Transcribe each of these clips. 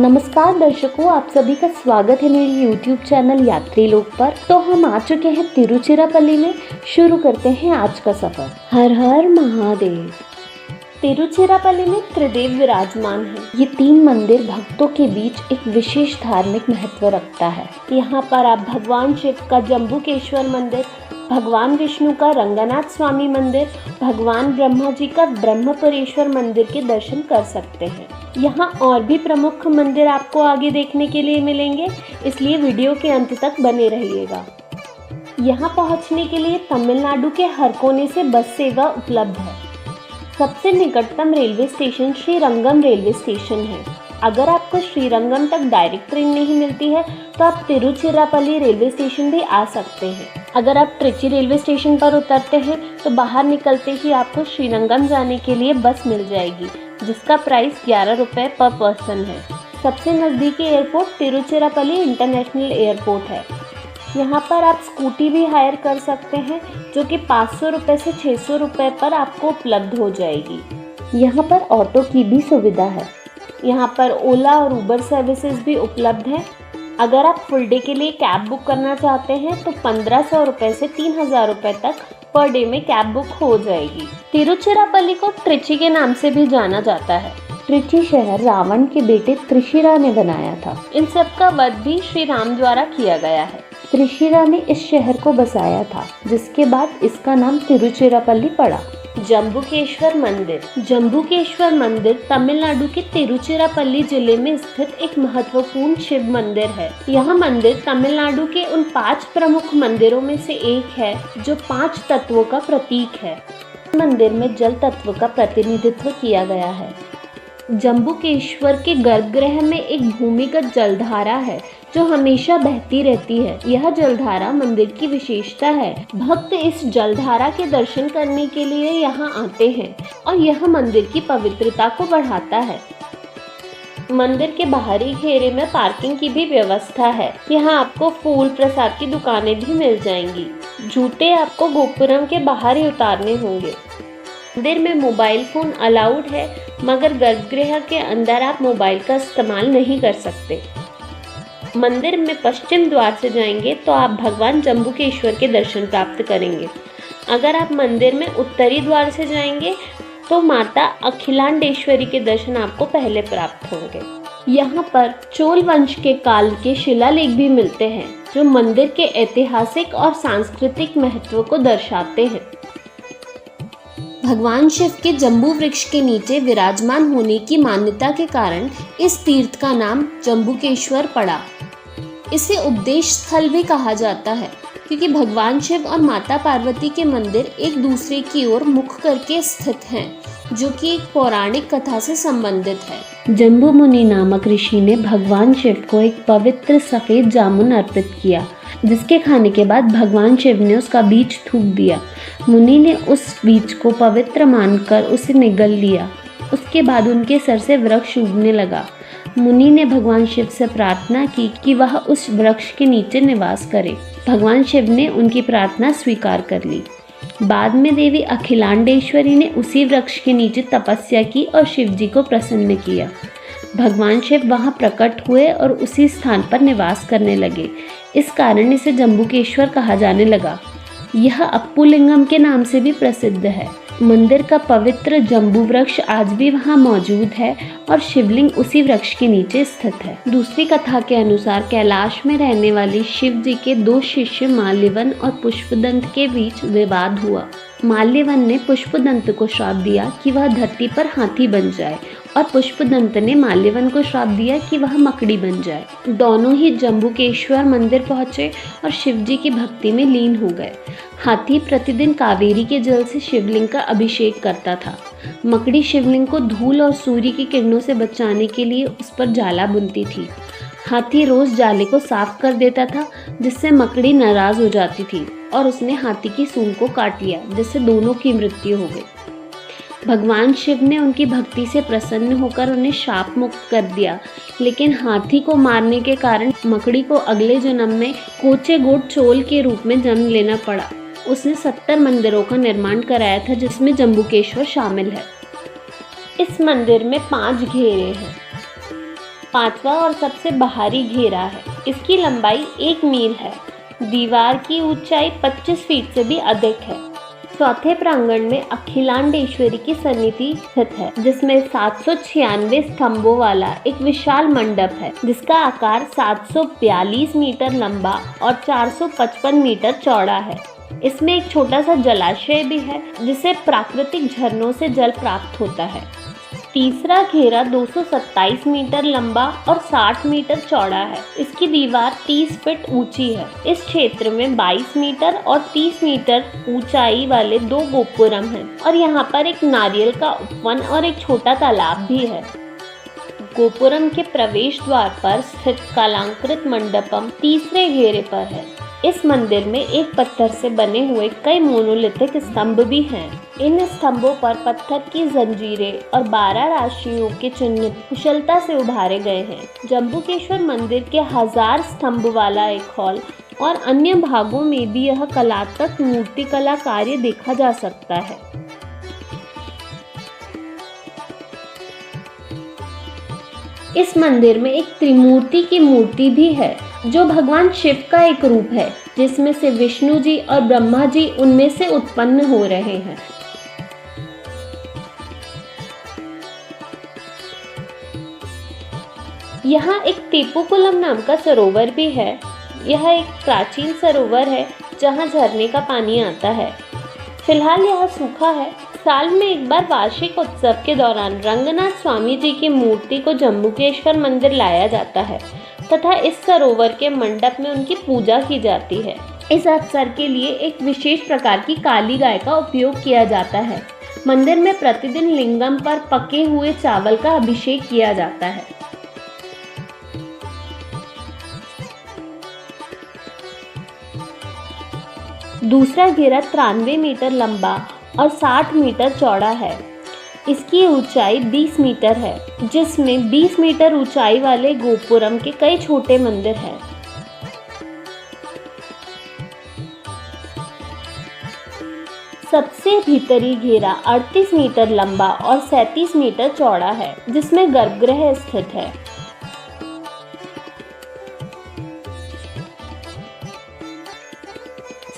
नमस्कार दर्शकों, आप सभी का स्वागत है मेरी YouTube चैनल यात्री लोक पर। तो हम आ चुके हैं तिरुचिरापल्ली में। शुरू करते हैं आज का सफर। हर हर महादेव। तिरुचिरापल्ली में त्रिदेव विराजमान है। ये 3 मंदिर भक्तों के बीच एक विशेष धार्मिक महत्व रखता है। यहाँ पर आप भगवान शिव का जम्बुकेश्वर मंदिर, भगवान विष्णु का रंगनाथ स्वामी मंदिर, भगवान ब्रह्मा जी का ब्रह्मपुरेश्वर मंदिर के दर्शन कर सकते हैं। यहाँ और भी प्रमुख मंदिर आपको आगे देखने के लिए मिलेंगे, इसलिए वीडियो के अंत तक बने रहिएगा। यहाँ पहुँचने के लिए तमिलनाडु के हर कोने से बस सेवा उपलब्ध है। सबसे निकटतम railway station Srirangam railway station है। अगर आपको श्रीरंगम तक डायरेक्ट ट्रेन नहीं मिलती है तो आप तिरुचिरापल्ली रेलवे स्टेशन भी आ सकते हैं। अगर आप ट्रिची रेलवे स्टेशन पर उतरते हैं तो बाहर निकलते ही आपको श्रीरंगम जाने के लिए बस मिल जाएगी, जिसका प्राइस 11 रुपये पर पर्सन है। सबसे नज़दीकी एयरपोर्ट तिरुचिरापल्ली इंटरनेशनल एयरपोर्ट है। यहाँ पर आप स्कूटी भी हायर कर सकते हैं, जो कि 500 रुपये से 600 रुपये पर आपको उपलब्ध हो जाएगी। यहाँ पर ऑटो की भी सुविधा है। यहाँ पर ओला और उबर सर्विसेज भी उपलब्ध हैं। अगर आप फुल डे के लिए कैब बुक करना चाहते हैं तो 1500 रुपये से 3000 रुपये तक पर डे में कैब बुक हो जाएगी। तिरुचिरापल्ली को ट्रिची के नाम से भी जाना जाता है। ट्रिची शहर रावण के बेटे त्रिशिरा ने बनाया था। इन सब का वध भी श्री राम द्वारा किया गया है। त्रिशिरा ने इस शहर को बसाया था, जिसके बाद इसका नाम तिरुचिरापल्ली पड़ा। जम्बुकेश्वर मंदिर। जम्बुकेश्वर मंदिर तमिलनाडु के तिरुचिरापल्ली जिले में स्थित एक महत्वपूर्ण शिव मंदिर है। यह मंदिर तमिलनाडु के उन 5 प्रमुख मंदिरों में से एक है जो 5 तत्वों का प्रतीक है। मंदिर में जल तत्व का प्रतिनिधित्व किया गया है। जम्बुकेश्वर के गर्भगृह में एक भूमिगत जलधारा है जो हमेशा बहती रहती है। यह जलधारा मंदिर की विशेषता है। भक्त इस जलधारा के दर्शन करने के लिए यहाँ आते हैं और यह मंदिर की पवित्रता को बढ़ाता है। मंदिर के बाहरी घेरे में पार्किंग की भी व्यवस्था है। यहाँ आपको फूल प्रसाद की दुकानें भी मिल जाएंगी। जूते आपको गोपुरम के बाहर ही उतारने होंगे। मंदिर में मोबाइल फ़ोन अलाउड है, मगर गर्भगृह के अंदर आप मोबाइल का इस्तेमाल नहीं कर सकते। मंदिर में पश्चिम द्वार से जाएंगे तो आप भगवान जम्बुकेश्वर के दर्शन प्राप्त करेंगे। अगर आप मंदिर में उत्तरी द्वार से जाएंगे तो माता अखिलांडेश्वरी के दर्शन आपको पहले प्राप्त होंगे। यहाँ पर चोल वंश के काल के शिलालेख भी मिलते हैं, जो मंदिर के ऐतिहासिक और सांस्कृतिक महत्व को दर्शाते हैं। भगवान शिव के जम्बू वृक्ष के नीचे विराजमान होने की मान्यता के कारण इस तीर्थ का नाम जम्बुकेश्वर पड़ा। इसे उपदेश स्थल भी कहा जाता है, क्योंकि भगवान शिव और माता पार्वती के मंदिर एक दूसरे की ओर मुख करके स्थित हैं, जो कि एक पौराणिक कथा से संबंधित है। जम्बू मुनि नामक ऋषि ने भगवान शिव को एक पवित्र सफेद जामुन अर्पित किया, जिसके खाने के बाद भगवान शिव ने उसका बीज थूक दिया। मुनि ने उस बीज को पवित्र मानकर उसे निगल लिया। उसके बाद उनके सर से वृक्ष उगने लगा। मुनि ने भगवान शिव से प्रार्थना की कि वह उस वृक्ष के नीचे निवास करे। भगवान शिव ने उनकी प्रार्थना स्वीकार कर ली। बाद में देवी अखिलांडेश्वरी ने उसी वृक्ष के नीचे तपस्या की और शिव जी को प्रसन्न किया। भगवान शिव वहां प्रकट हुए और उसी स्थान पर निवास करने लगे। इस कारण इसे जम्बुकेश्वर कहा जाने लगा। यह अप्पुलिंगम के नाम से भी प्रसिद्ध है। मंदिर का पवित्र जम्बू वृक्ष आज भी वहां मौजूद है और शिवलिंग उसी वृक्ष के नीचे स्थित है। दूसरी कथा के अनुसार कैलाश में रहने वाली शिव जी के 2 शिष्य माल्यवन और पुष्पदंत के बीच विवाद हुआ। माल्यवन ने पुष्पदंत को श्राप दिया कि वह धरती पर हाथी बन जाए और पुष्पदंत ने माल्यवन को श्राप दिया कि वह मकड़ी बन जाए। दोनों ही जम्बुकेश्वर मंदिर पहुंचे और शिव जी की भक्ति में लीन हो गए। हाथी प्रतिदिन कावेरी के जल से शिवलिंग का अभिषेक करता था। मकड़ी शिवलिंग को धूल और सूर्य की किरणों से बचाने के लिए उस पर जाला बुनती थी। हाथी रोज जाले को साफ कर देता था, जिससे मकड़ी नाराज हो जाती थी और उसने हाथी की सूंड को काट लिया, जिससे दोनों की मृत्यु हो गई। भगवान शिव ने उनकी भक्ति से प्रसन्न होकर उन्हें शाप मुक्त कर दिया, लेकिन हाथी को मारने के कारण मकड़ी को अगले जन्म में कोचेगोड चोल के रूप में जन्म लेना पड़ा। उसने 70 मंदिरों का निर्माण कराया था, जिसमें जम्बुकेश्वर शामिल है। इस मंदिर में 5 घेरे हैं। पांचवा और सबसे बाहरी घेरा है। इसकी लंबाई 1 मील है। दीवार की ऊंचाई 25 फीट से भी अधिक है। चौथे प्रांगण में अखिलांडेश्वरी की सन्निधि स्थित है, जिसमें 796 स्तंभों वाला एक विशाल मंडप है, जिसका आकार 742 मीटर लंबा और 455 मीटर चौड़ा है। इसमें एक छोटा सा जलाशय भी है, जिसे प्राकृतिक झरनों से जल प्राप्त होता है। तीसरा घेरा 227 मीटर लंबा और 60 मीटर चौड़ा है। इसकी दीवार 30 फीट ऊंची है। इस क्षेत्र में 22 मीटर और 30 मीटर ऊंचाई वाले 2 गोपुरम हैं और यहाँ पर एक नारियल का उपवन और एक छोटा तालाब भी है। गोपुरम के प्रवेश द्वार पर स्थित कलांकृत मंडपम तीसरे घेरे पर है। इस मंदिर में एक पत्थर से बने हुए कई मोनोलिथिक स्तंभ भी हैं। इन स्तंभों पर पत्थर की जंजीरें और 12 राशियों के चिन्ह कुशलता से उभारे गए हैं। जम्बुकेश्वर मंदिर के 1000 स्तंभ वाला एक हॉल और अन्य भागों में भी यह कलात्मक मूर्तिकला कार्य देखा जा सकता है। इस मंदिर में एक त्रिमूर्ति की मूर्ति भी है, जो भगवान शिव का एक रूप है, जिसमें से विष्णु जी और ब्रह्मा जी उनमें से उत्पन्न हो रहे हैं। यहाँ एक टेपुकुलम नाम का सरोवर भी है। यह एक प्राचीन सरोवर है, जहाँ झरने का पानी आता है। फिलहाल यह सूखा है। साल में एक बार वार्षिक उत्सव के दौरान रंगनाथ स्वामी जी की मूर्ति को जम्बुकेश्वर मंदिर लाया जाता है तथा इस सरोवर के मंडप में उनकी पूजा की जाती है। इस अवसर के लिए एक विशेष प्रकार की काली गाय का उपयोग किया जाता है। मंदिर में प्रतिदिन लिंगम पर पके हुए चावल का अभिषेक किया जाता है। दूसरा घेरा 93 मीटर लंबा और 60 मीटर चौड़ा है। इसकी ऊंचाई 20 मीटर है, जिसमें 20 मीटर ऊंचाई वाले गोपुरम के कई छोटे मंदिर हैं। सबसे भीतरी घेरा 38 मीटर लंबा और 37 मीटर चौड़ा है, जिसमें गर्भगृह स्थित है।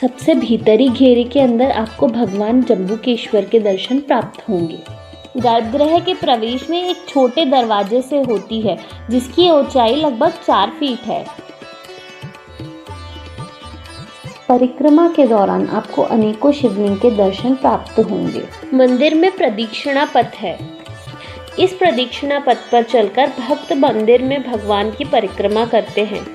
सबसे भीतरी घेरे के अंदर आपको भगवान जम्बुकेश्वर के दर्शन प्राप्त होंगे। गर्भगृह के प्रवेश में एक छोटे दरवाजे से होती है, जिसकी ऊंचाई लगभग 4 फीट है। परिक्रमा के दौरान आपको अनेकों शिवलिंग के दर्शन प्राप्त होंगे। मंदिर में प्रदक्षिणा पथ है। इस प्रदक्षिणा पथ पर चलकर भक्त मंदिर में भगवान की परिक्रमा करते हैं।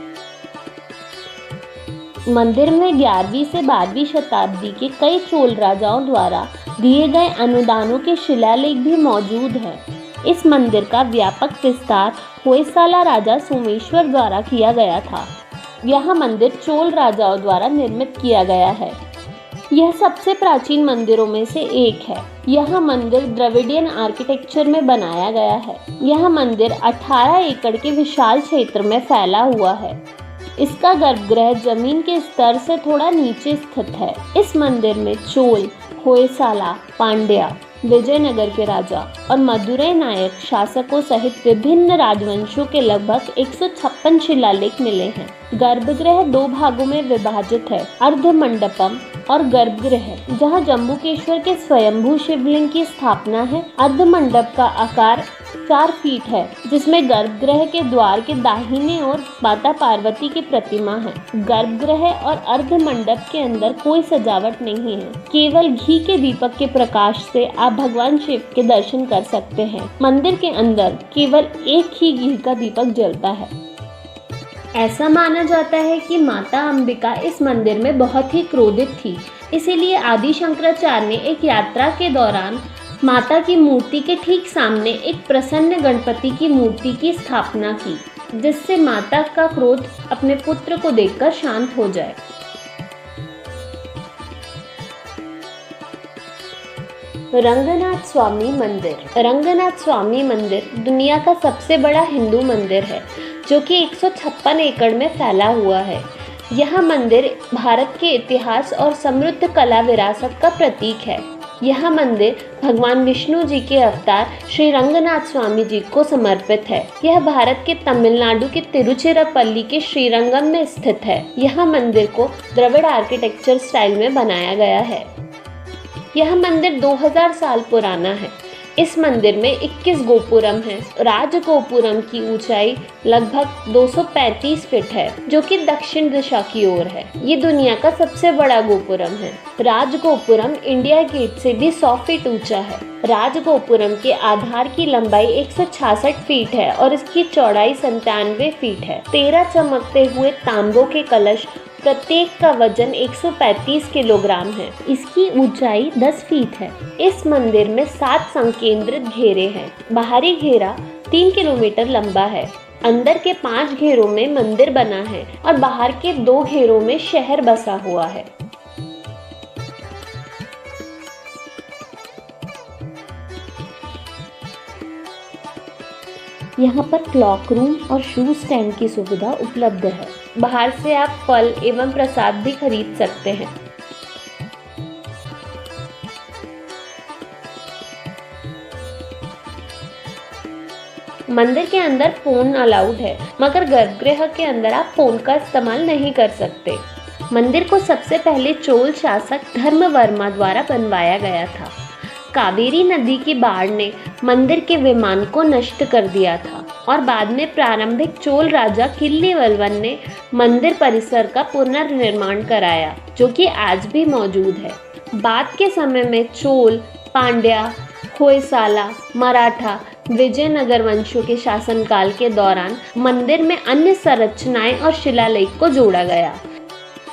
मंदिर में 11वीं से 12वीं शताब्दी के कई चोल राजाओं द्वारा दिए गए अनुदानों के शिलालेख भी मौजूद हैं। इस मंदिर का व्यापक विस्तार होयसाला राजा सोमेश्वर द्वारा किया गया था। यह मंदिर चोल राजाओं द्वारा निर्मित किया गया है। यह सबसे प्राचीन मंदिरों में से एक है। यह मंदिर द्रविडियन आर्किटेक्चर में बनाया गया है। यह मंदिर 18 एकड़ के विशाल क्षेत्र में फैला हुआ है। इसका गर्भगृह जमीन के स्तर से थोड़ा नीचे स्थित है। इस मंदिर में चोल, होयसाला, पांड्या, विजयनगर के राजा और मदुरै नायक शासकों सहित विभिन्न राजवंशों के लगभग 156 शिलालेख मिले हैं। गर्भगृह 2 भागों में विभाजित है, अर्ध मंडपम और गर्भगृह, जहां जम्बुकेश्वर के स्वयंभू शिवलिंग की स्थापना है। अर्ध मंडप का आकार 4 फीट है, जिसमें गर्भगृह के द्वार के दाहिने ओर माता पार्वती की प्रतिमा है। गर्भगृह और अर्ध मंडप के अंदर कोई सजावट नहीं है। केवल घी के दीपक के प्रकाश से आप भगवान शिव के दर्शन कर सकते हैं। मंदिर के अंदर केवल एक ही घी का दीपक जलता है। ऐसा माना जाता है कि माता अंबिका इस मंदिर में बहुत ही क्रोधित थी, इसीलिए आदि शंकराचार्य ने एक यात्रा के दौरान माता की मूर्ति के ठीक सामने एक प्रसन्न गणपति की मूर्ति की स्थापना की, जिससे माता का क्रोध अपने पुत्र को देखकर शांत हो जाए। रंगनाथ स्वामी मंदिर। रंगनाथ स्वामी मंदिर दुनिया का सबसे बड़ा हिंदू मंदिर है, जो कि 156 एकड़ में फैला हुआ है। यह मंदिर भारत के इतिहास और समृद्ध कला विरासत का प्रतीक है। यह मंदिर भगवान विष्णु जी के अवतार श्री रंगनाथ स्वामी जी को समर्पित है। यह भारत के तमिलनाडु के तिरुचिरापल्ली के श्रीरंगम में स्थित है। यह मंदिर को द्रविड़ आर्किटेक्चर स्टाइल में बनाया गया है। यह मंदिर 2000 साल पुराना है। इस मंदिर में 21 गोपुरम है। राज गोपुरम की ऊंचाई लगभग 235 फीट है, जो कि दक्षिण दिशा की ओर है। ये दुनिया का सबसे बड़ा गोपुरम है। राज गोपुरम इंडिया गेट से भी 100 फीट ऊंचा है। राज गोपुरम के आधार की लंबाई 166 फीट है और इसकी चौड़ाई 97 फीट है। 13 चमकते हुए तांबों के कलश, प्रत्येक का वजन 135 किलोग्राम है। इसकी ऊंचाई 10 फीट है। इस मंदिर में 7 संकेंद्रित घेरे हैं। बाहरी घेरा 3 किलोमीटर लंबा है। अंदर के 5 घेरों में मंदिर बना है और बाहर के 2 घेरों में शहर बसा हुआ है। यहाँ पर क्लॉक रूम और शू स्टैंड की सुविधा उपलब्ध है। बाहर से आप फल एवं प्रसाद भी खरीद सकते हैं। मंदिर के अंदर फोन अलाउड है, मगर गर्भगृह के अंदर आप फोन का इस्तेमाल नहीं कर सकते। मंदिर को सबसे पहले चोल शासक धर्मवर्मा द्वारा बनवाया गया था। कावेरी नदी की बाढ़ ने मंदिर के विमान को नष्ट कर दिया था और बाद में प्रारंभिक चोल राजा किल्ली वल्वन ने मंदिर परिसर का पुनर्निर्माण कराया, जो कि आज भी मौजूद है। बाद के समय में चोल, पांड्या, होयसाला, मराठा, विजयनगर वंशों के शासनकाल के दौरान मंदिर में अन्य संरचनाएं और शिलालेख को जोड़ा गया।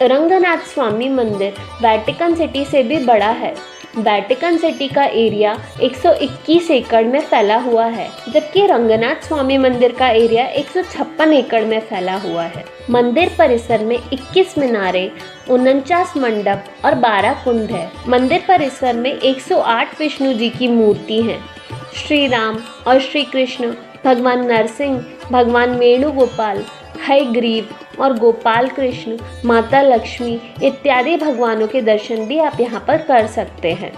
रंगनाथ स्वामी मंदिर वेटिकन सिटी से भी बड़ा है। वेटिकन सिटी का एरिया 121 एकड़ में फैला हुआ है, जबकि रंगनाथ स्वामी मंदिर का एरिया 156 एकड़ में फैला हुआ है। मंदिर परिसर में 21 मीनारे, 49 मंडप और 12 कुंड है। मंदिर परिसर में 108 विष्णु जी की मूर्ति हैं। श्री राम और श्री कृष्ण, भगवान नरसिंह, भगवान वेणुगोपाल, हयग्रीव और गोपाल कृष्ण, माता लक्ष्मी इत्यादि भगवानों के दर्शन भी आप यहाँ पर कर सकते हैं।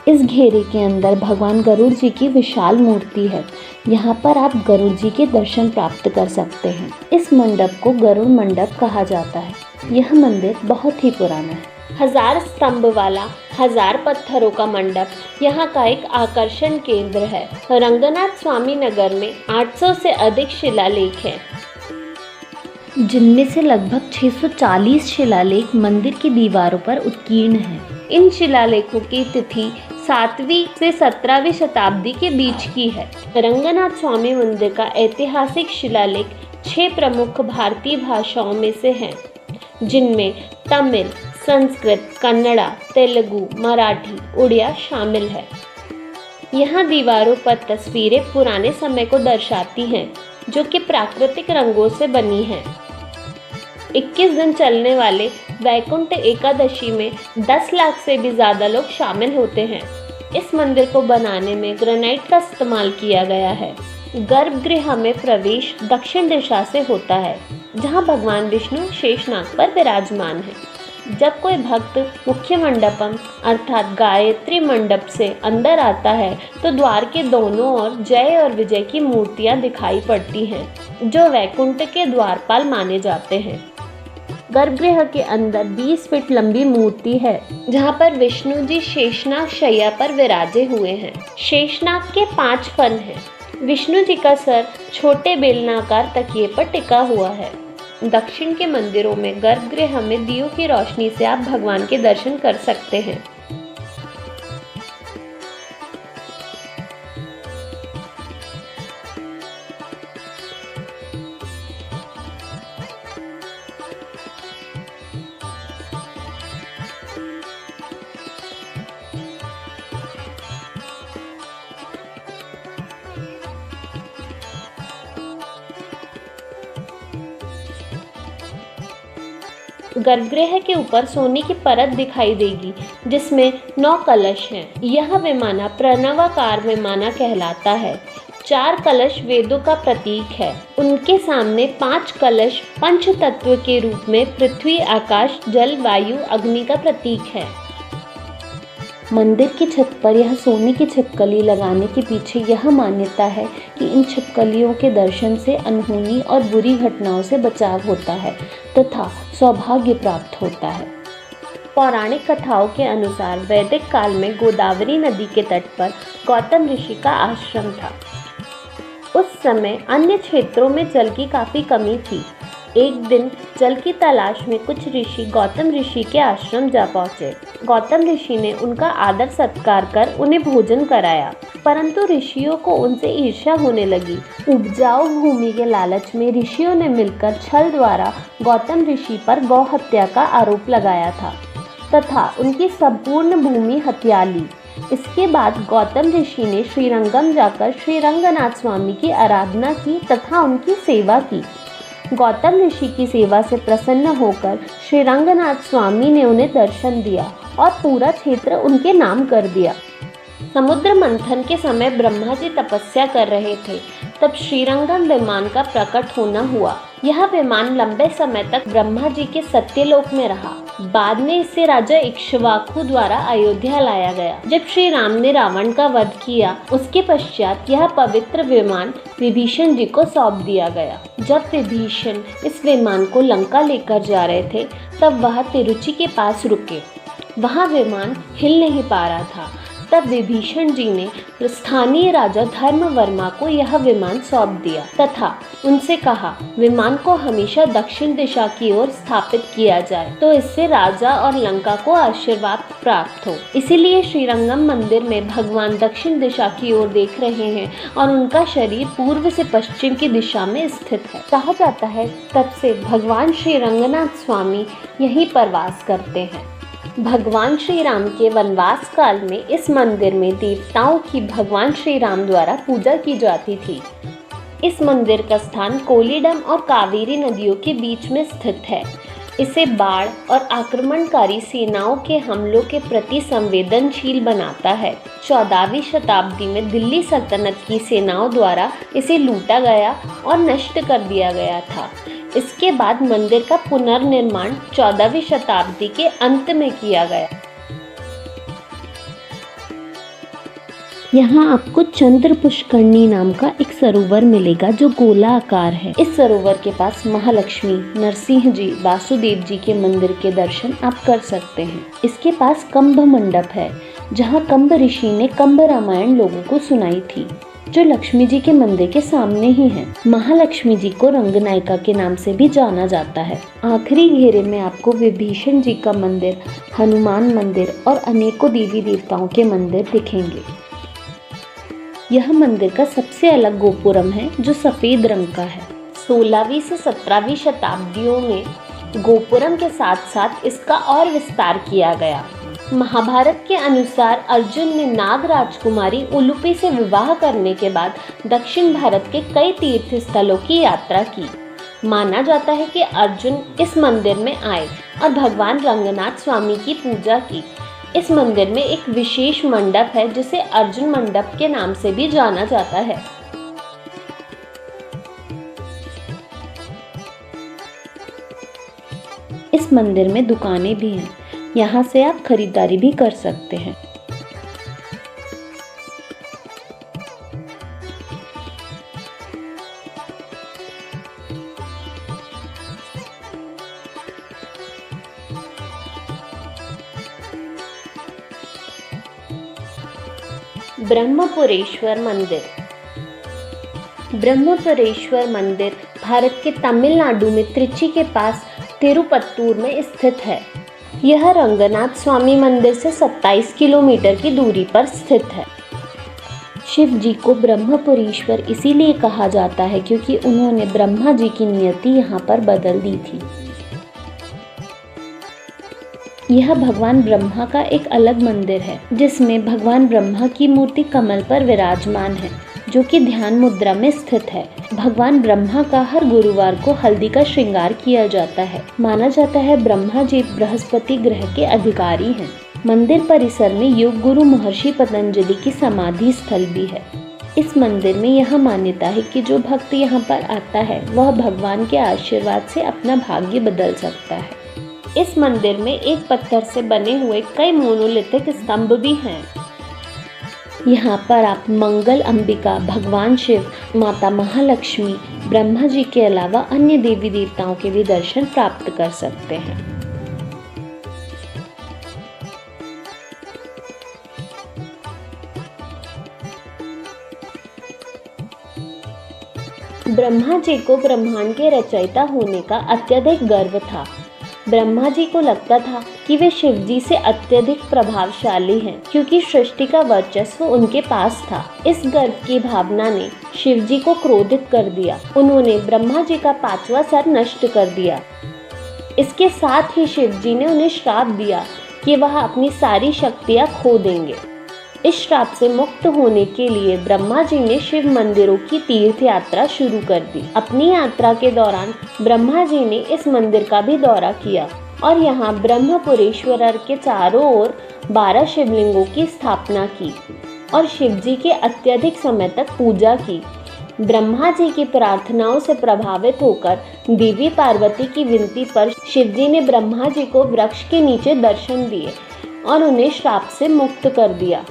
इस घेरे के अंदर भगवान गरुड़ जी की विशाल मूर्ति है। यहाँ पर आप गरुड़ जी के दर्शन प्राप्त कर सकते हैं। इस मंडप को गरुड़ मंडप कहा जाता है। यह मंदिर बहुत ही पुराना है। 1000 स्तंभ वाला 1000 पत्थरों का मंडप यहाँ का एक आकर्षण केंद्र है। रंगनाथ स्वामी नगर में 800 से अधिक शिलालेख हैं, जिनमें से लगभग 640 शिलालेख मंदिर की दीवारों पर उत्कीर्ण हैं। इन शिलालेखों की तिथि 7वीं से 17वीं शताब्दी के बीच की है। रंगनाथ स्वामी मंदिर का ऐतिहासिक शिलालेख 6 प्रमुख भारतीय भाषाओं में से हैं, जिनमें तमिल, संस्कृत, कन्नड़ा, तेलुगु, मराठी, उड़िया शामिल है। यहाँ दीवारों पर तस्वीरें पुराने समय को दर्शाती हैं, जो कि प्राकृतिक रंगों से बनी हैं। 21 दिन चलने वाले वैकुंठ एकादशी में 10 लाख से भी ज़्यादा लोग शामिल होते हैं। इस मंदिर को बनाने में ग्रेनाइट का इस्तेमाल किया गया है। गर्भगृह में प्रवेश दक्षिण दिशा से होता है, जहाँ भगवान विष्णु शेषनाग पर विराजमान है। जब कोई भक्त मुख्य मंडपम अर्थात गायत्री मंडप से अंदर आता है, तो द्वार के दोनों ओर जय और विजय की मूर्तियां दिखाई पड़ती हैं, जो वैकुंठ के द्वारपाल माने जाते हैं। गर्भगृह के अंदर 20 फीट लंबी मूर्ति है, जहाँ पर विष्णु जी शेषनाग शैया पर विराजे हुए हैं। शेषनाग के 5 फन हैं। विष्णु जी का सर छोटे बेलनाकार तकिए पर टिका हुआ है। दक्षिण के मंदिरों में गर्भगृह में दियों की रोशनी से आप भगवान के दर्शन कर सकते हैं। गर्भगृह के ऊपर सोने की परत दिखाई देगी, जिसमें 9 कलश हैं। यह विमाना प्रणवाकार विमाना कहलाता है। 4 कलश वेदों का प्रतीक है। उनके सामने 5 कलश पंच तत्व के रूप में पृथ्वी, आकाश, जल, वायु, अग्नि का प्रतीक है। मंदिर की छत पर यह सोने की छिपकली लगाने के पीछे यह मान्यता है कि इन छिपकलियों के दर्शन से अनहोनी और बुरी घटनाओं से बचाव होता है तथा सौभाग्य प्राप्त होता है। पौराणिक कथाओं के अनुसार वैदिक काल में गोदावरी नदी के तट पर गौतम ऋषि का आश्रम था। उस समय अन्य क्षेत्रों में जल की काफी कमी थी। एक दिन जल की तलाश में कुछ ऋषि गौतम ऋषि के आश्रम जा पहुंचे। गौतम ऋषि ने उनका आदर सत्कार कर उन्हें भोजन कराया, परंतु ऋषियों को उनसे ईर्ष्या होने लगी। उपजाऊ भूमि के लालच में ऋषियों ने मिलकर छल द्वारा गौतम ऋषि पर गौ हत्या का आरोप लगाया था तथा उनकी संपूर्ण भूमि हथिया ली। इसके बाद गौतम ऋषि ने श्रीरंगम जाकर श्री रंगनाथ स्वामी की आराधना की तथा उनकी सेवा की। गौतम ऋषि की सेवा से प्रसन्न होकर श्री रंगनाथ स्वामी ने उन्हें दर्शन दिया और पूरा क्षेत्र उनके नाम कर दिया। समुद्र मंथन के समय ब्रह्मा जी तपस्या कर रहे थे, तब श्रीरंगम विमान का प्रकट होना हुआ। यह विमान लंबे समय तक ब्रह्मा जी के सत्यलोक में रहा। बाद में इसे राजा इक्ष्वाकु द्वारा अयोध्या लाया गया। जब श्री राम ने रावण का वध किया, उसके पश्चात यह पवित्र विमान विभीषण जी को सौंप दिया गया। जब विभीषण इस विमान को लंका लेकर जा रहे थे, तब वह तिरुचि के पास रुके। वहाँ विमान हिल नहीं पा रहा था। तब विभीषण जी ने स्थानीय राजा धर्मवर्मा को यह विमान सौंप दिया तथा उनसे कहा, विमान को हमेशा दक्षिण दिशा की ओर स्थापित किया जाए, तो इससे राजा और लंका को आशीर्वाद प्राप्त हो। इसीलिए श्रीरंगम मंदिर में भगवान दक्षिण दिशा की ओर देख रहे हैं और उनका शरीर पूर्व से पश्चिम की दिशा में स्थित है। कहा जाता है तब से भगवान श्री रंगनाथ स्वामी यहीं पर वास करते हैं। भगवान श्री राम के वनवास काल में इस मंदिर में देवताओं की भगवान श्री राम द्वारा पूजा की जाती थी। इस मंदिर का स्थान कोलीडम और कावेरी नदियों के बीच में स्थित है। इसे बाढ़ और आक्रमणकारी सेनाओं के हमलों के प्रति संवेदनशील बनाता है। 14वीं शताब्दी में दिल्ली सल्तनत की सेनाओं द्वारा इसे लूटा गया और नष्ट कर दिया गया था। इसके बाद मंदिर का पुनर्निर्माण 14वीं शताब्दी के अंत में किया गया। यहाँ आपको चंद्र पुष्करणी नाम का एक सरोवर मिलेगा जो गोला आकार है। इस सरोवर के पास महालक्ष्मी, नरसिंह जी, वासुदेव जी के मंदिर के दर्शन आप कर सकते हैं। इसके पास कंभ मंडप है, जहाँ कंभ ऋषि ने कंभ रामायण लोगों को सुनाई थी, जो लक्ष्मी जी के मंदिर के सामने ही है। महालक्ष्मी जी को रंगनायिका के नाम से भी जाना जाता है। आखिरी घेरे में आपको विभीषण जी का मंदिर, हनुमान मंदिर और अनेकों देवी देवताओं के मंदिर दिखेंगे। यह मंदिर का सबसे अलग गोपुरम है जो सफेद रंग का है। 16वीं से 17वीं शताब्दियों में गोपुरम के साथ साथ इसका और विस्तार किया गया। महाभारत के अनुसार अर्जुन ने नाग राजकुमारी उलूपी से विवाह करने के बाद दक्षिण भारत के कई तीर्थ स्थलों की यात्रा की। माना जाता है कि अर्जुन इस मंदिर में आए और भगवान रंगनाथ स्वामी की पूजा की। इस मंदिर में एक विशेष मंडप है जिसे अर्जुन मंडप के नाम से भी जाना जाता है। इस मंदिर में दुकानें भी हैं, यहाँ से आप खरीदारी भी कर सकते हैं। ब्रह्मपुरेश्वर मंदिर। ब्रह्मपुरेश्वर मंदिर भारत के तमिलनाडु में त्रिची के पास तिरुपत्तूर में स्थित है। यह रंगनाथ स्वामी मंदिर से 27 किलोमीटर की दूरी पर स्थित है। शिव जी को ब्रह्मपुरीश्वर इसीलिए कहा जाता है क्योंकि उन्होंने ब्रह्मा जी की नियति यहाँ पर बदल दी थी। यह भगवान ब्रह्मा का एक अलग मंदिर है जिसमें भगवान ब्रह्मा की मूर्ति कमल पर विराजमान है, जो कि ध्यान मुद्रा में स्थित है। भगवान ब्रह्मा का हर गुरुवार को हल्दी का श्रृंगार किया जाता है। माना जाता है ब्रह्मा जी बृहस्पति ग्रह के अधिकारी हैं। मंदिर परिसर में योग गुरु महर्षि पतंजलि की समाधि स्थल भी है। इस मंदिर में यह मान्यता है कि जो भक्त यहाँ पर आता है वह भगवान के आशीर्वाद से अपना भाग्य बदल सकता है। इस मंदिर में एक पत्थर से बने हुए कई मोनोलिथिक स्तंभ भी हैं। यहाँ पर आप मंगल अंबिका, भगवान शिव, माता महालक्ष्मी, ब्रह्मा जी के अलावा अन्य देवी देवताओं के भी दर्शन प्राप्त कर सकते हैं। ब्रह्मा जी को ब्रह्मांड के रचयिता होने का अत्यधिक गर्व था। ब्रह्मा जी को लगता था कि वे शिव जी से अत्यधिक प्रभावशाली हैं, क्योंकि सृष्टि का वर्चस्व उनके पास था। इस गर्व की भावना ने शिव जी को क्रोधित कर दिया। उन्होंने ब्रह्मा जी का 5वां सर नष्ट कर दिया। इसके साथ ही शिव जी ने उन्हें श्राप दिया कि वह अपनी सारी शक्तियां खो देंगे। इस श्राप से मुक्त होने के लिए ब्रह्मा जी ने शिव मंदिरों की तीर्थ यात्रा शुरू कर दी। अपनी यात्रा के दौरान ब्रह्मा जी ने इस मंदिर का भी दौरा किया और यहाँ ब्रह्मपुरेश्वर के चारों ओर 12 शिवलिंगों की स्थापना की और शिव जी के अत्यधिक समय तक पूजा की। ब्रह्मा जी की प्रार्थनाओं से प्रभावित होकर देवी पार्वती की विनती पर शिव जी ने ब्रह्मा जी को वृक्ष के नीचे दर्शन दिए और उन्हें श्राप से मुक्त कर दिया।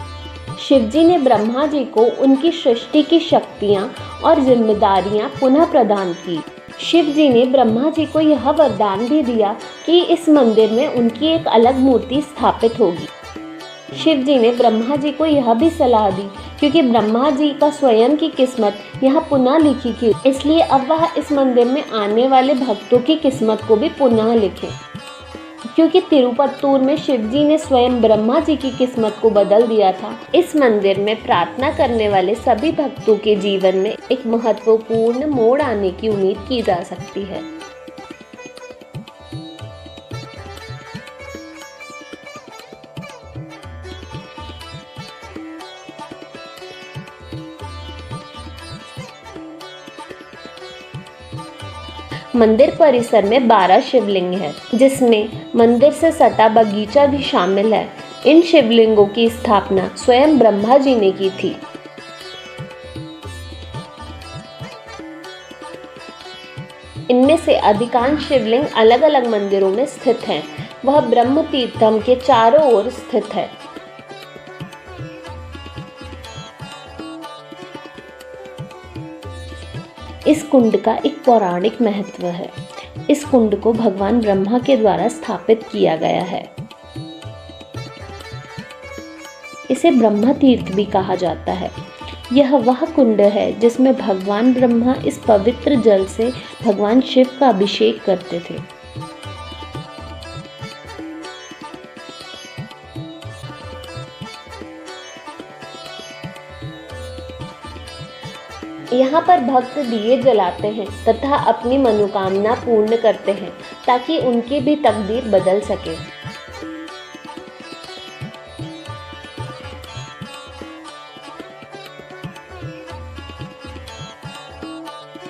शिव जी ने ब्रह्मा जी को उनकी सृष्टि की शक्तियां और जिम्मेदारियां पुनः प्रदान की। शिव जी ने ब्रह्मा जी को यह वरदान भी दिया कि इस मंदिर में उनकी एक अलग मूर्ति स्थापित होगी। शिव जी ने ब्रह्मा जी को यह भी सलाह दी, क्योंकि ब्रह्मा जी का स्वयं की किस्मत यहाँ पुनः लिखी थी, इसलिए अब वह इस मंदिर में आने वाले भक्तों की किस्मत को भी पुनः लिखे। क्योंकि तिरुपत्तूर में शिव जी ने स्वयं ब्रह्मा जी की किस्मत को बदल दिया था, इस मंदिर में प्रार्थना करने वाले सभी भक्तों के जीवन में एक महत्वपूर्ण मोड़ आने की उम्मीद की जा सकती है। मंदिर परिसर में 12 शिवलिंग है, जिसमें मंदिर से सटा बगीचा भी शामिल है। इन शिवलिंगों की स्थापना स्वयं ब्रह्मा जी ने की थी। इनमें से अधिकांश शिवलिंग अलग अलग मंदिरों में स्थित हैं। वह ब्रह्म तीर्थम के चारों ओर स्थित है। इस कुंड का एक पौराणिक महत्व है। इस कुंड को भगवान ब्रह्मा के द्वारा स्थापित किया गया है। इसे ब्रह्म तीर्थ भी कहा जाता है। यह वह कुंड है जिसमें भगवान ब्रह्मा इस पवित्र जल से भगवान शिव का अभिषेक करते थे। यहाँ पर भक्त दिए जलाते हैं तथा अपनी मनोकामना पूर्ण करते हैं, ताकि उनकी भी तकदीर बदल सके।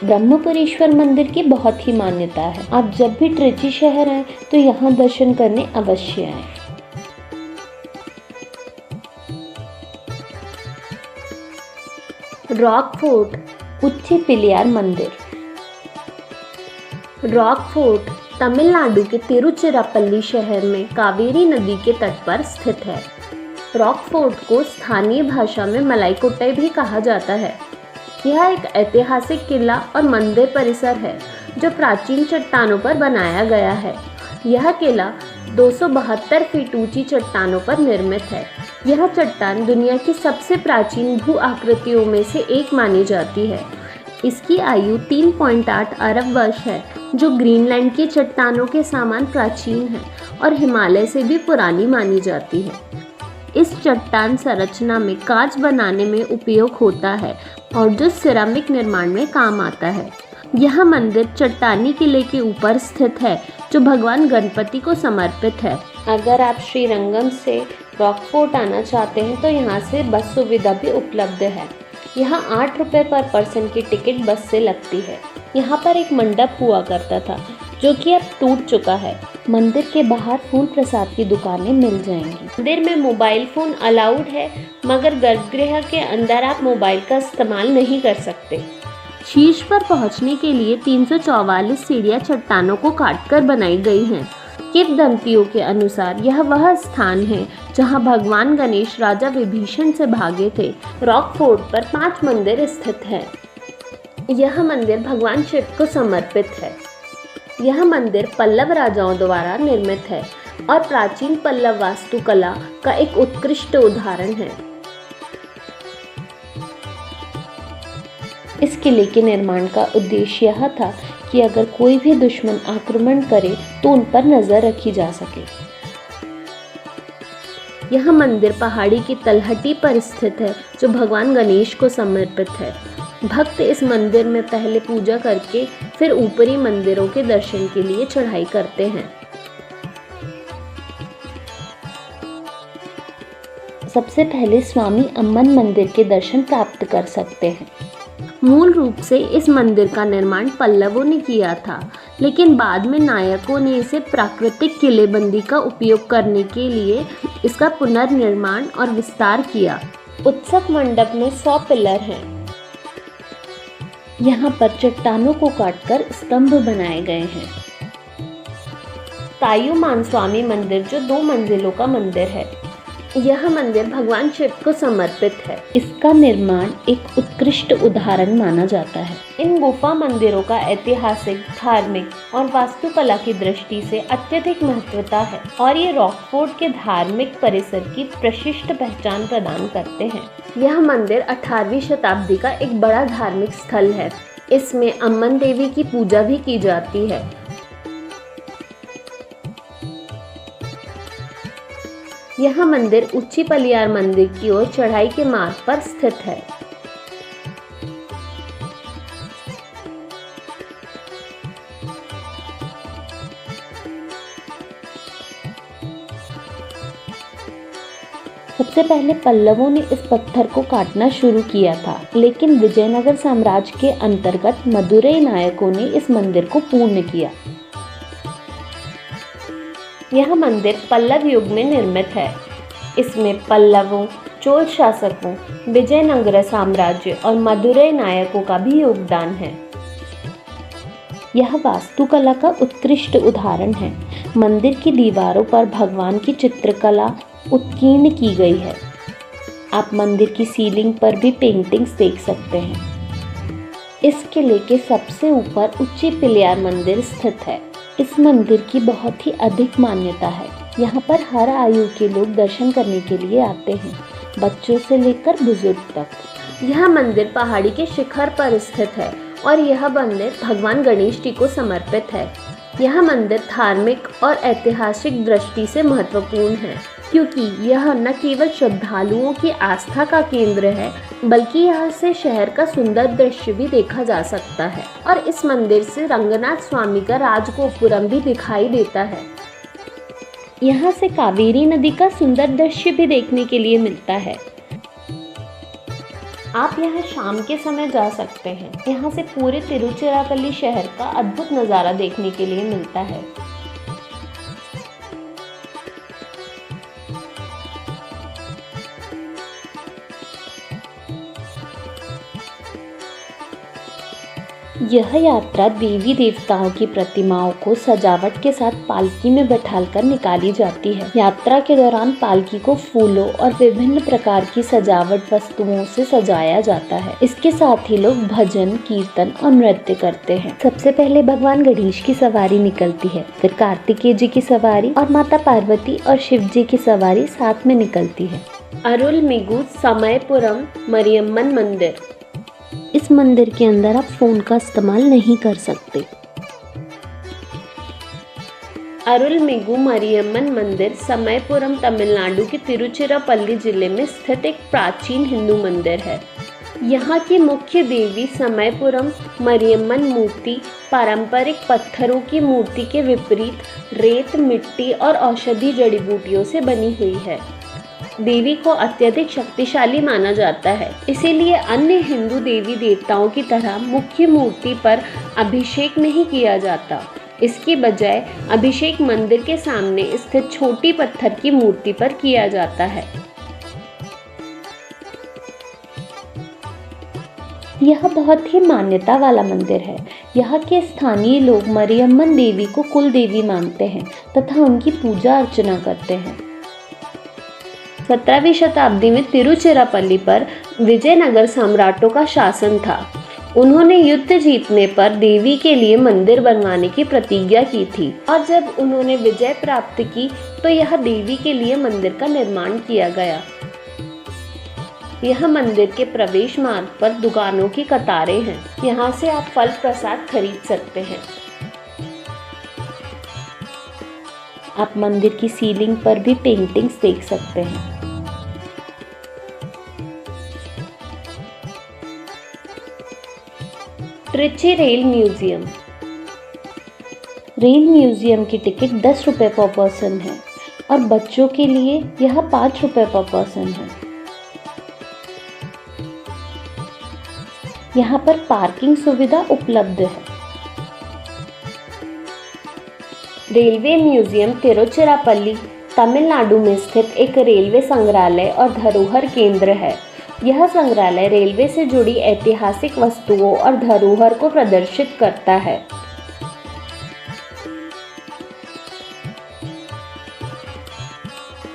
ब्रह्मपुरेश्वर मंदिर की बहुत ही मान्यता है। आप जब भी ट्रिची शहर आए तो यहाँ दर्शन करने अवश्य आए। रॉक फोर्ट उच्ची पिलियार मंदिर। रॉक फोर्ट तमिलनाडु के तिरुचिरापल्ली शहर में कावेरी नदी के तट पर स्थित है। रॉक फोर्ट को स्थानीय भाषा में मलाईकोट्टई भी कहा जाता है। यह एक ऐतिहासिक किला और मंदिर परिसर है जो प्राचीन चट्टानों पर बनाया गया है। यह किला 272 फीट ऊंची चट्टानों पर निर्मित है। यह चट्टान दुनिया की सबसे प्राचीन भू आकृतियों में से एक मानी जाती है। इसकी आयु 3.8 अरब वर्ष है, जो ग्रीनलैंड की चट्टानों के समान प्राचीन है और हिमालय से भी पुरानी मानी जाती है। इस चट्टान संरचना में कांच बनाने में उपयोग होता है और जो सिरामिक निर्माण में काम आता है। यह मंदिर चट्टानी किले के ऊपर स्थित है, जो भगवान गणपति को समर्पित है। अगर आप श्रीरंगम से रॉक फोर्ट आना चाहते हैं तो यहाँ से बस सुविधा भी उपलब्ध है। यहाँ 8 रुपये पर पर्सन की टिकट बस से लगती है। यहाँ पर एक मंडप हुआ करता था जो कि अब टूट चुका है। मंदिर के बाहर फूल प्रसाद की दुकानें मिल जाएंगी। मंदिर में मोबाइल फोन अलाउड है, मगर गर्भगृह के अंदर आप मोबाइल का इस्तेमाल नहीं कर सकते। शीर्ष पर पहुंचने के लिए 344 सीढ़ियां चट्टानों को काटकर बनाई गई हैं। किंवदंतियों के अनुसार यह वह स्थान है जहां भगवान गणेश राजा विभीषण से भागे थे। रॉकफोर्ट पर 5 मंदिर स्थित हैं। यह मंदिर भगवान शिव को समर्पित है। यह मंदिर पल्लव राजाओं द्वारा निर्मित है और प्राचीन पल्लव वास्तुकला का एक उत्कृष्ट उदाहरण है। इस किले के निर्माण का उद्देश्य यह था कि अगर कोई भी दुश्मन आक्रमण करे तो उन पर नजर रखी जा सके। यह मंदिर पहाड़ी की तलहटी पर स्थित है जो भगवान गणेश को समर्पित है। भक्त इस मंदिर में पहले पूजा करके फिर ऊपरी मंदिरों के दर्शन के लिए चढ़ाई करते हैं। सबसे पहले स्वामी अम्मन मंदिर के दर्शन प्राप्त कर सकते हैं। मूल रूप से इस मंदिर का निर्माण पल्लवों ने किया था, लेकिन बाद में नायकों ने इसे प्राकृतिक किलेबंदी का उपयोग करने के लिए इसका पुनर्निर्माण और विस्तार किया। उत्सव मंडप में 100 पिलर हैं। यहाँ पर चट्टानों को काटकर स्तंभ बनाए गए हैं। तायुमान स्वामी मंदिर जो 2 मंजिलों का मंदिर है। यह मंदिर भगवान शिव को समर्पित है। इसका निर्माण एक उत्कृष्ट उदाहरण माना जाता है। इन गुफा मंदिरों का ऐतिहासिक, धार्मिक और वास्तुकला की दृष्टि से अत्यधिक महत्वता है और ये रॉकफोर्ट के धार्मिक परिसर की प्रशिष्ट पहचान प्रदान करते हैं। यह मंदिर 18वीं शताब्दी का एक बड़ा धार्मिक स्थल है। इसमें अम्मन देवी की पूजा भी की जाती है। यह मंदिर उच्ची पलियार मंदिर की ओर चढ़ाई के मार्ग पर स्थित है। सबसे पहले पल्लवों ने इस पत्थर को काटना शुरू किया था, लेकिन विजयनगर साम्राज्य के अंतर्गत मदुरई नायकों ने इस मंदिर को पूर्ण किया। यह मंदिर पल्लव युग में निर्मित है। इसमें पल्लवों, चोल शासकों, विजयनगर साम्राज्य और मदुरई नायकों का भी योगदान है। यह वास्तुकला का उत्कृष्ट उदाहरण है। मंदिर की दीवारों पर भगवान की चित्रकला उत्कीर्ण की गई है। आप मंदिर की सीलिंग पर भी पेंटिंग्स देख सकते हैं। इस किले के सबसे ऊपर उच्ची पिलियार मंदिर स्थित है। इस मंदिर की बहुत ही अधिक मान्यता है। यहाँ पर हर आयु के लोग दर्शन करने के लिए आते हैं, बच्चों से लेकर बुजुर्ग तक। यह मंदिर पहाड़ी के शिखर पर स्थित है और यह मंदिर भगवान गणेश जी को समर्पित है। यह मंदिर धार्मिक और ऐतिहासिक दृष्टि से महत्वपूर्ण है, क्योंकि यह न केवल श्रद्धालुओं की आस्था का केंद्र है, बल्कि यहाँ से शहर का सुंदर दृश्य भी देखा जा सकता है। और इस मंदिर से रंगनाथ स्वामी का राजगोपुरम भी दिखाई देता है। यहाँ से कावेरी नदी का सुंदर दृश्य भी देखने के लिए मिलता है। आप यहाँ शाम के समय जा सकते हैं। यहाँ से पूरे तिरुचिरापल्ली शहर का अद्भुत नज़ारा देखने के लिए मिलता है। यह यात्रा देवी देवताओं की प्रतिमाओं को सजावट के साथ पालकी में बैठाकर निकाली जाती है। यात्रा के दौरान पालकी को फूलों और विभिन्न प्रकार की सजावट वस्तुओं से सजाया जाता है। इसके साथ ही लोग भजन, कीर्तन और नृत्य करते हैं। सबसे पहले भगवान गणेश की सवारी निकलती है, फिर कार्तिकेय जी की सवारी और माता पार्वती और शिव जी की सवारी साथ में निकलती है। अरुलमिगु समयपुरम मरियम्मन मंदिर। इस मंदिर के अंदर आप फोन का इस्तेमाल नहीं कर सकते। अरुलमिगु मरियम्मन मंदिर समयपुरम तमिलनाडु के तिरुचिरापल्ली जिले में स्थित एक प्राचीन हिंदू मंदिर है। यहाँ की मुख्य देवी समयपुरम मरियम्मन मूर्ति पारंपरिक पत्थरों की मूर्ति के विपरीत रेत, मिट्टी और औषधि जड़ी बूटियों से बनी हुई है। देवी को अत्यधिक शक्तिशाली माना जाता है, इसीलिए अन्य हिंदू देवी देवताओं की तरह मुख्य मूर्ति पर अभिषेक नहीं किया जाता। इसकी बजाय अभिषेक मंदिर के सामने स्थित छोटी पत्थर की मूर्ति पर किया जाता है। यह बहुत ही मान्यता वाला मंदिर है। यहाँ के स्थानीय लोग मरियम्मन देवी को कुल देवी मानते हैं तथा उनकी पूजा अर्चना करते हैं। 17वीं शताब्दी में तिरुचिरापल्ली पर विजयनगर सम्राटों का शासन था। उन्होंने युद्ध जीतने पर देवी के लिए मंदिर बनवाने की प्रतिज्ञा की थी और जब उन्होंने विजय प्राप्त की तो यह देवी के लिए मंदिर का निर्माण किया गया। यह मंदिर के प्रवेश मार्ग पर दुकानों की कतारें हैं। यहाँ से आप फल प्रसाद खरीद सकते हैं। आप मंदिर की सीलिंग पर भी पेंटिंग्स देख सकते हैं। Trichy rail museum. Rail museum की टिकट 10 रुपए पर पर्सन है और बच्चों के लिए यह 5 रुपए पर पर्सन है। यहाँ पर पार्किंग सुविधा उपलब्ध है। रेलवे म्यूजियम तिरुचिरापल्ली तमिलनाडु में स्थित एक रेलवे संग्रहालय और धरोहर केंद्र है। यह संग्रहालय रेलवे से जुड़ी ऐतिहासिक वस्तुओं और धरोहर को प्रदर्शित करता है।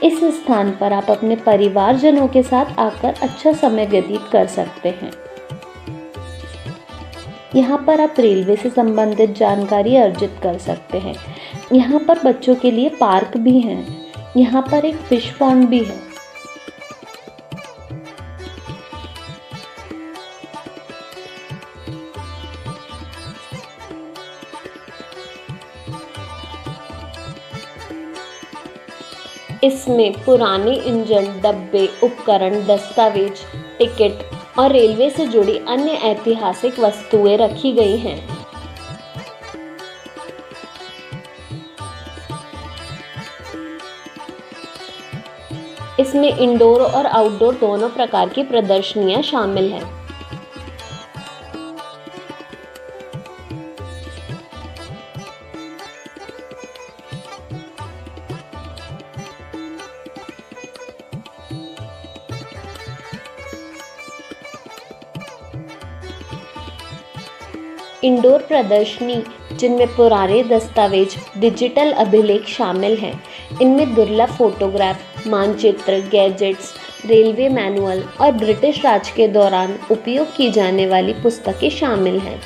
इस स्थान पर आप अपने परिवारजनों के साथ आकर अच्छा समय व्यतीत कर सकते हैं। यहाँ पर आप रेलवे से संबंधित जानकारी अर्जित कर सकते हैं। यहाँ पर बच्चों के लिए पार्क भी हैं। यहाँ पर एक फिश पॉन्ड भी है। इसमें पुराने इंजन, डब्बे, उपकरण, दस्तावेज, टिकट और रेलवे से जुड़ी अन्य ऐतिहासिक वस्तुएं रखी गई हैं। इसमें इंडोर और आउटडोर दोनों प्रकार की प्रदर्शनियां शामिल हैं। इंडोर प्रदर्शनी जिनमें पुराने दस्तावेज, डिजिटल अभिलेख शामिल हैं। इनमें दुर्लभ फोटोग्राफ, मानचित्र, गैजेट्स, रेलवे मैनुअल और ब्रिटिश राज के दौरान उपयोग की जाने वाली पुस्तकें शामिल हैं।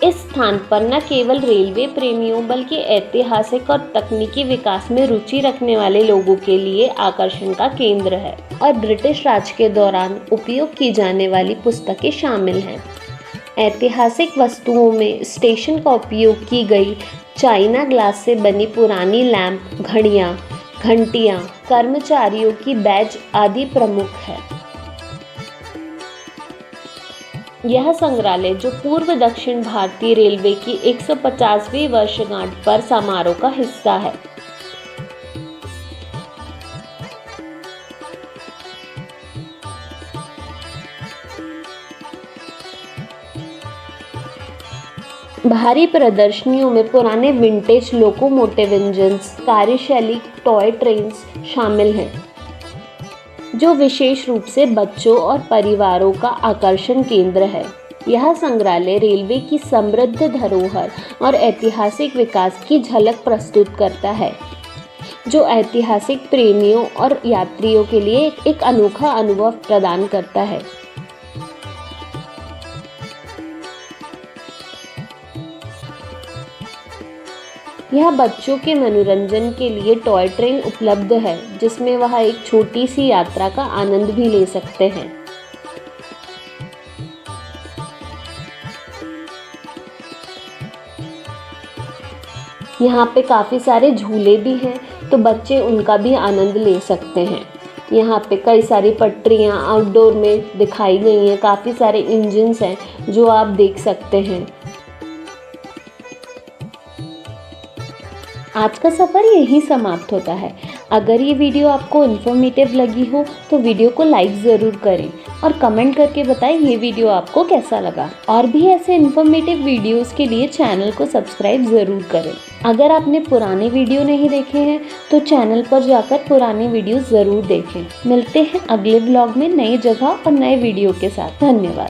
इस स्थान पर न केवल रेलवे प्रेमियों बल्कि ऐतिहासिक और तकनीकी विकास में रुचि रखने वाले लोगों के लिए आकर्षण का केंद्र है और ब्रिटिश राज के दौरान उपयोग की जाने वाली पुस्तकें शामिल हैं। ऐतिहासिक वस्तुओं में स्टेशन का उपयोग की गई चाइना ग्लास से बनी पुरानी लैंप, घड़ियां, घंटियां, कर्मचारियों की बैज आदि प्रमुख है। यह संग्रहालय जो पूर्व दक्षिण भारतीय रेलवे की 150वीं वर्षगांठ पर समारोह का हिस्सा है। बाहरी प्रदर्शनियों में पुराने विंटेज लोकोमोटिव इंजन्स, कार्यशैली टॉय ट्रेन्स शामिल हैं, जो विशेष रूप से बच्चों और परिवारों का आकर्षण केंद्र है। यह संग्रहालय रेलवे की समृद्ध धरोहर और ऐतिहासिक विकास की झलक प्रस्तुत करता है, जो ऐतिहासिक प्रेमियों और यात्रियों के लिए एक अनोखा अनुभव प्रदान करता है। यह बच्चों के मनोरंजन के लिए टॉय ट्रेन उपलब्ध है, जिसमें वह एक छोटी सी यात्रा का आनंद भी ले सकते हैं। यहाँ पे काफ़ी सारे झूले भी हैं, तो बच्चे उनका भी आनंद ले सकते हैं। यहाँ पे कई सारी पटरियाँ आउटडोर में दिखाई गई हैं, काफ़ी सारे इंजन्स हैं जो आप देख सकते हैं। आज का सफ़र यहीं समाप्त होता है। अगर ये वीडियो आपको इन्फॉर्मेटिव लगी हो तो वीडियो को लाइक ज़रूर करें और कमेंट करके बताएं ये वीडियो आपको कैसा लगा। और भी ऐसे इन्फॉर्मेटिव वीडियोस के लिए चैनल को सब्सक्राइब ज़रूर करें। अगर आपने पुराने वीडियो नहीं देखे हैं तो चैनल पर जाकर पुराने वीडियो ज़रूर देखें। मिलते हैं अगले व्लॉग में नई जगह और नए वीडियो के साथ। धन्यवाद।